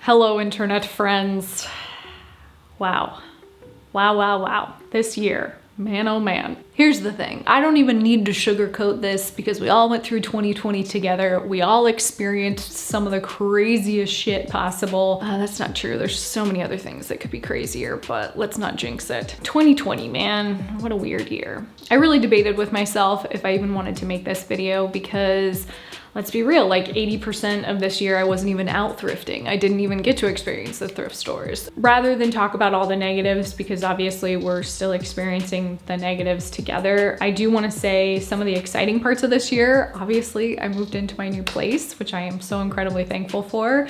Hello, internet friends. Wow. Wow. This year, man, oh man. Here's the thing. I don't even need to sugarcoat this because we all went through 2020 together. We all experienced some of the craziest shit possible. That's not true. There's so many other things that could be crazier, but let's not jinx it. 2020, man, what a weird year. I really debated with myself if I even wanted to make this video because let's be real, like 80% of this year I wasn't even out thrifting. I didn't even get to experience the thrift stores. Rather than talk about all the negatives, because obviously we're still experiencing the negatives together, I do want to say some of the exciting parts of this year. Obviously, I moved into my new place, which I am so incredibly thankful for.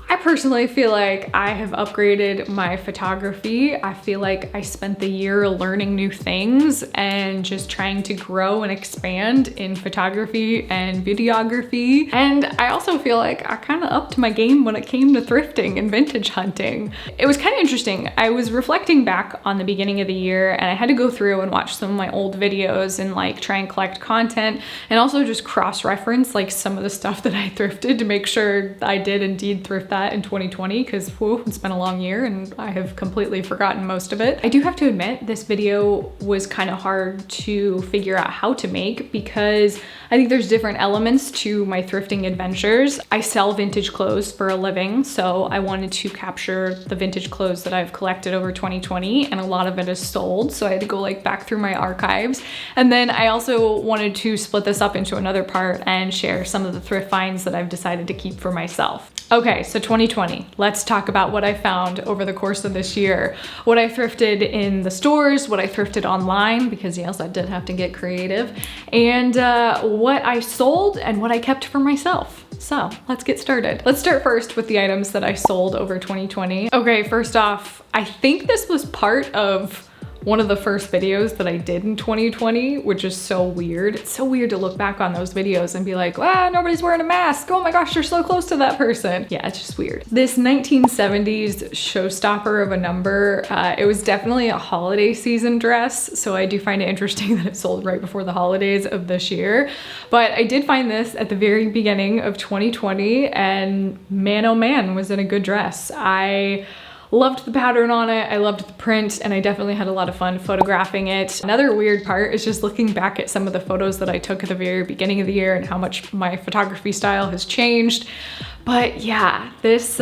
I personally feel like I have upgraded my photography. I feel like I spent the year learning new things and just trying to grow and expand in photography and videography. And I also feel like I kind of upped my game when it came to thrifting and vintage hunting. It was kind of interesting. I was reflecting back on the beginning of the year and I had to go through and watch some of my old videos and like try and collect content and also just cross-reference like some of the stuff that I thrifted to make sure I did indeed thrift that in 2020 because it's been a long year and I have completely forgotten most of it. I do have to admit this video was kind of hard to figure out how to make because I think there's different elements to my thrifting adventures. I sell vintage clothes for a living, so I wanted to capture the vintage clothes that I've collected over 2020 and a lot of it is sold, so I had to go like back through my archives. And then I also wanted to split this up into another part and share some of the thrift finds that I've decided to keep for myself. Okay, so 2020, let's talk about what I found over the course of this year. What I thrifted in the stores, what I thrifted online, because yes, I did have to get creative, and what I sold and what I kept for myself. So let's get started. Let's start first with the items that I sold over 2020. Okay, first off, I think this was part of one of the first videos that I did in 2020, which is so weird. It's so weird to look back on those videos and be like, wow, nobody's wearing a mask. Oh my gosh, you're so close to that person. Yeah, it's just weird. This 1970s showstopper of a number, it was definitely a holiday season dress. So I do find it interesting that it sold right before the holidays of this year. But I did find this at the very beginning of 2020 and man, oh man, was it a good dress. I loved the pattern on it, I loved the print, and I definitely had a lot of fun photographing it. Another weird part is just looking back at some of the photos that I took at the very beginning of the year and how much my photography style has changed. But yeah, this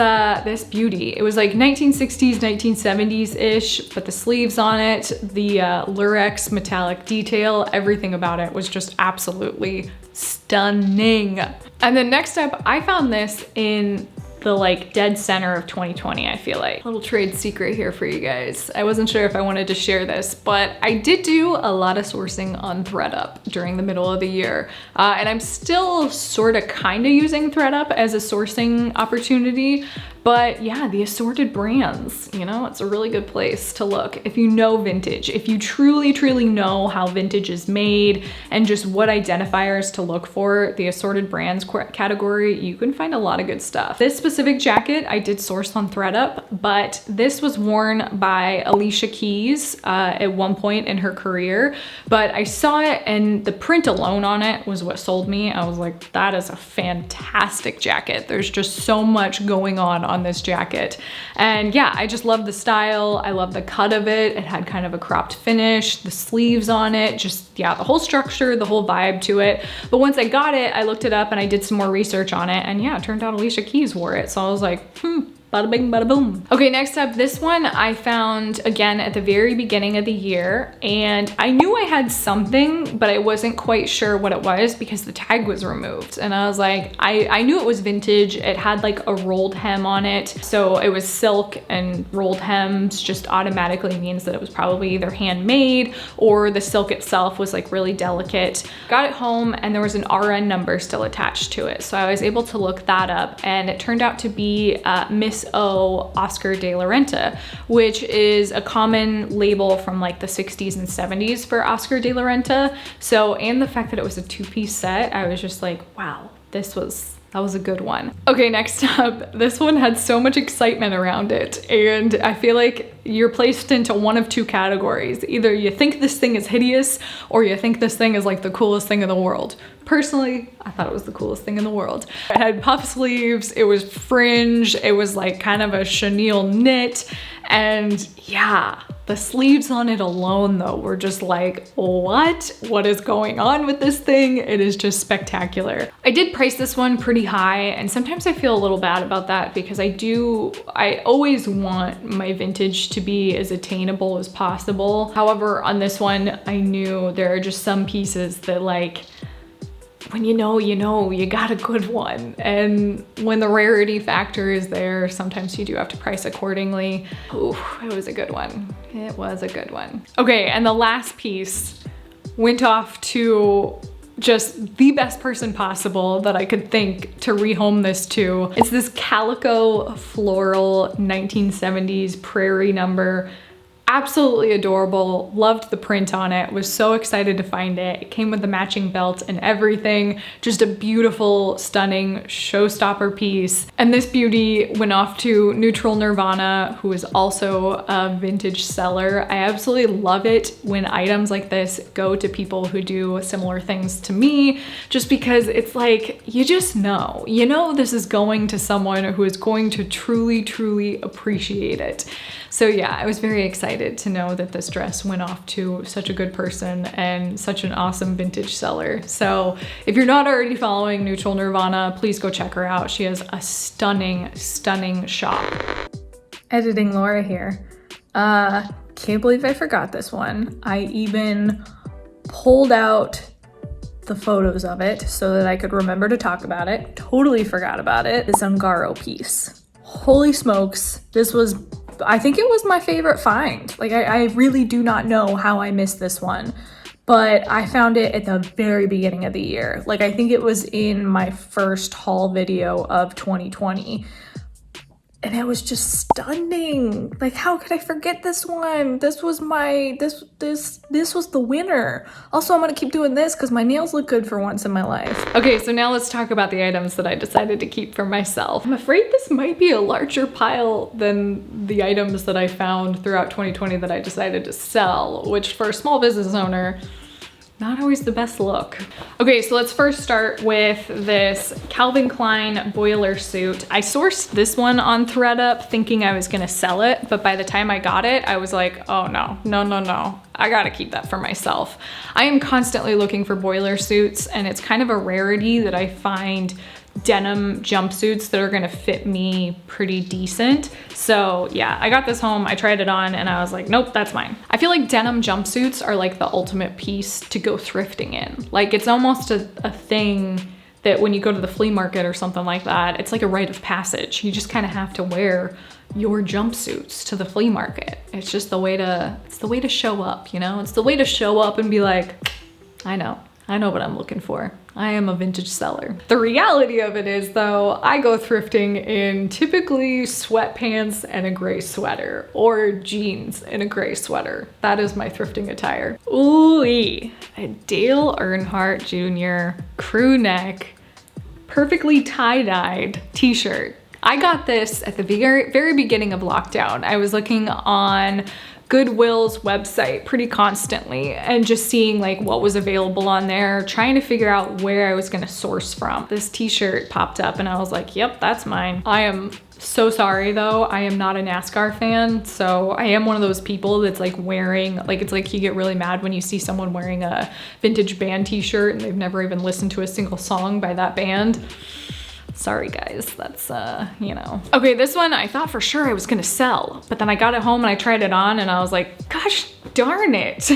beauty. It was like 1960s, 1970s-ish, but the sleeves on it, the lurex metallic detail, everything about it was just absolutely stunning. And then next up, I found this in the like dead center of 2020, I feel like. Little trade secret here for you guys. I wasn't sure if I wanted to share this, but I did do a lot of sourcing on ThredUp during the middle of the year. And I'm still sort of kind of using ThredUp as a sourcing opportunity. But yeah, the assorted brands, you know, it's a really good place to look. If you know vintage, if you truly know how vintage is made and just what identifiers to look for, the assorted brands category, you can find a lot of good stuff. This specific jacket I did source on ThredUp, but this was worn by Alicia Keys at one point in her career. But I saw it and the print alone on it was what sold me. I was like, that is a fantastic jacket. There's just so much going on this jacket. And yeah, I just love the style. I love the cut of it. It had kind of a cropped finish, the sleeves on it, just yeah, the whole structure, the whole vibe to it. But once I got it, I looked it up and I did some more research on it. And yeah, it turned out Alicia Keys wore it. So I was like, bada bing, bada boom. Okay, next up, this one I found again at the very beginning of the year, and I knew I had something, but I wasn't quite sure what it was because the tag was removed. And I was like, I knew it was vintage. It had like a rolled hem on it. So it was silk, and rolled hems just automatically means that it was probably either handmade or the silk itself was like really delicate. Got it home and there was an RN number still attached to it. So I was able to look that up and it turned out to be Miss O Oscar de la Renta, which is a common label from like the 60s and 70s for Oscar de la Renta. So, and the fact that it was a two-piece set, I was just like, wow, this was That was a good one. Okay, next up, this one had so much excitement around it, and I feel like you're placed into one of two categories. Either you think this thing is hideous, or you think this thing is like the coolest thing in the world. Personally, I thought it was the coolest thing in the world. It had puff sleeves, it was fringe, it was like kind of a chenille knit, and yeah, the sleeves on it alone though were just like, what? What is going on with this thing? It is just spectacular. I did price this one pretty high, and sometimes I feel a little bad about that because I always want my vintage to be as attainable as possible. However, on this one, I knew there are just some pieces that like, when you know, you got a good one. And when the rarity factor is there, sometimes you do have to price accordingly. Ooh, it was a good one. It was a good one. Okay, and the last piece went off to just the best person possible that I could think to rehome this to. It's this calico floral 1970s prairie number. Absolutely adorable, loved the print on it, was so excited to find it. It came with the matching belt and everything. Just a beautiful, stunning showstopper piece. And this beauty went off to Neutral Nirvana, who is also a vintage seller. I absolutely love it when items like this go to people who do similar things to me, just because it's like, you just know. You know this is going to someone who is going to truly, truly appreciate it. So yeah, I was very excited to know that this dress went off to such a good person and such an awesome vintage seller. So if you're not already following Neutral Nirvana, please go check her out. She has a stunning, stunning shop. Editing Laura here. Can't believe I forgot this one. I even pulled out the photos of it so that I could remember to talk about it. Totally forgot about it. This Ungaro piece. Holy smokes, this was, I think it was my favorite find. Like I really do not know how I missed this one, but I found it at the very beginning of the year. Like I think it was in my first haul video of 2020. And it was just stunning. Like, how could I forget this one? This was this was the winner. Also, I'm gonna keep doing this because my nails look good for once in my life. Okay, so now let's talk about the items that I decided to keep for myself. I'm afraid this might be a larger pile than the items that I found throughout 2020 that I decided to sell, which for a small business owner, not always the best look. Okay, so let's first start with this Calvin Klein boiler suit. I sourced this one on ThredUp thinking I was gonna sell it, but by the time I got it, I was like, oh no. I gotta keep that for myself. I am constantly looking for boiler suits, and it's kind of a rarity that I find denim jumpsuits that are gonna fit me pretty decent. So yeah, I got this home, I tried it on, and I was like, nope, that's mine. I feel like denim jumpsuits are like the ultimate piece to go thrifting in. Like it's almost a thing that when you go to the flea market or something like that, it's like a rite of passage. You just kind of have to wear your jumpsuits to the flea market. It's just the way to show up, you know? It's the way to show up and be like, I know what I'm looking for. I am a vintage seller. The reality of it is though, I go thrifting in typically sweatpants and a gray sweater, or jeans and a gray sweater. That is my thrifting attire. Ooh-wee, a Dale Earnhardt Jr. crew neck, perfectly tie-dyed t-shirt. I got this at the very beginning of lockdown. I was looking on Goodwill's website pretty constantly and just seeing like what was available on there, trying to figure out where I was gonna source from. This t-shirt popped up and I was like, yep, that's mine. I am so sorry though, I am not a NASCAR fan, so I am one of those people that's like wearing, like it's like you get really mad when you see someone wearing a vintage band t-shirt and they've never even listened to a single song by that band. Sorry guys, that's, you know. Okay, this one I thought for sure I was gonna sell, but then I got it home and I tried it on and I was like, gosh darn it.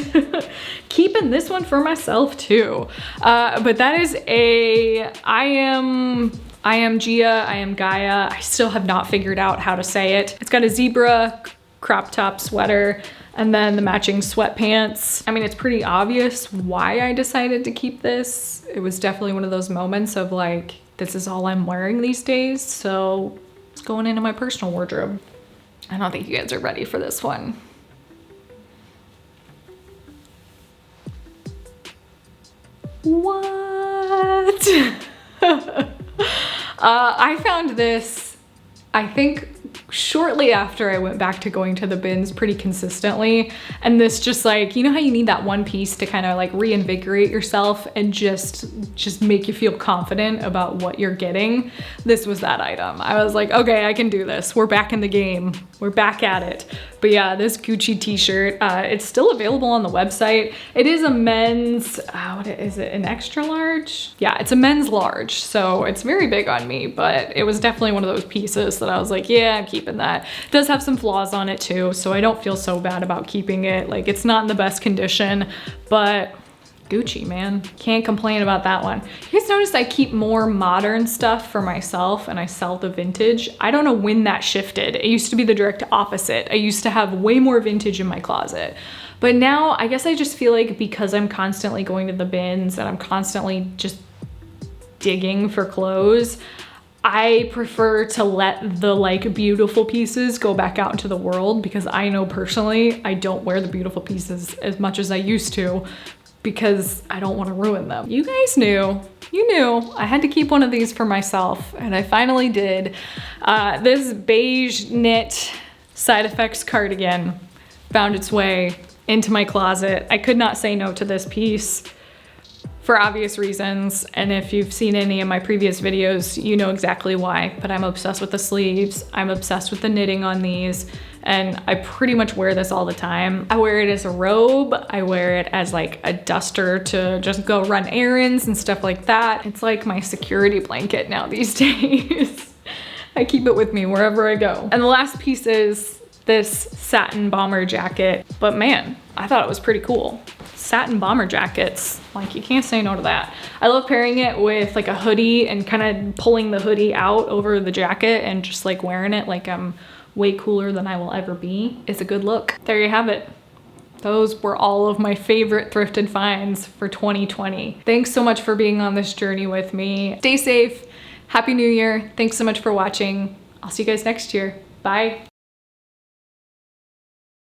Keeping this one for myself too. But that is I am Gia, I am Gaia. I still have not figured out how to say it. It's got a zebra crop top sweater and then the matching sweatpants. I mean, it's pretty obvious why I decided to keep this. It was definitely one of those moments of like, this is all I'm wearing these days, so it's going into my personal wardrobe. I don't think you guys are ready for this one. What? I found this, I think, shortly after I went back to going to the bins pretty consistently. And this just like, you know how you need that one piece to kind of like reinvigorate yourself and just make you feel confident about what you're getting? This was that item. I was like, okay, I can do this. We're back in the game. We're back at it. But yeah, this Gucci t-shirt, it's still available on the website. It is a men's, what is it, an extra large? Yeah, it's a men's large. So it's very big on me, but it was definitely one of those pieces that I was like, yeah, I'm keeping that. It does have some flaws on it too, so I don't feel so bad about keeping it. Like, it's not in the best condition, but Gucci, man. Can't complain about that one. You guys notice I keep more modern stuff for myself and I sell the vintage. I don't know when that shifted. It used to be the direct opposite. I used to have way more vintage in my closet. But now I guess I just feel like because I'm constantly going to the bins and I'm constantly just digging for clothes, I prefer to let the like beautiful pieces go back out into the world, because I know personally I don't wear the beautiful pieces as much as I used to, because I don't want to ruin them. You guys knew, you knew I had to keep one of these for myself, and I finally did. This beige knit side effects cardigan found its way into my closet. I could not say no to this piece for obvious reasons, and if you've seen any of my previous videos, you know exactly why, but I'm obsessed with the sleeves. I'm obsessed with the knitting on these, and I pretty much wear this all the time. I wear it as a robe. I wear it as like a duster to just go run errands and stuff like that. It's like my security blanket now these days. I keep it with me wherever I go. And the last piece is this satin bomber jacket, but man, I thought it was pretty cool. Satin bomber jackets, like, you can't say no to that. I love pairing it with like a hoodie and kind of pulling the hoodie out over the jacket and just like wearing it like I'm way cooler than I will ever be. It's a good look. There you have it. Those were all of my favorite thrifted finds for 2020. Thanks so much for being on this journey with me. Stay safe. Happy New Year. Thanks so much for watching. I'll see you guys next year. Bye.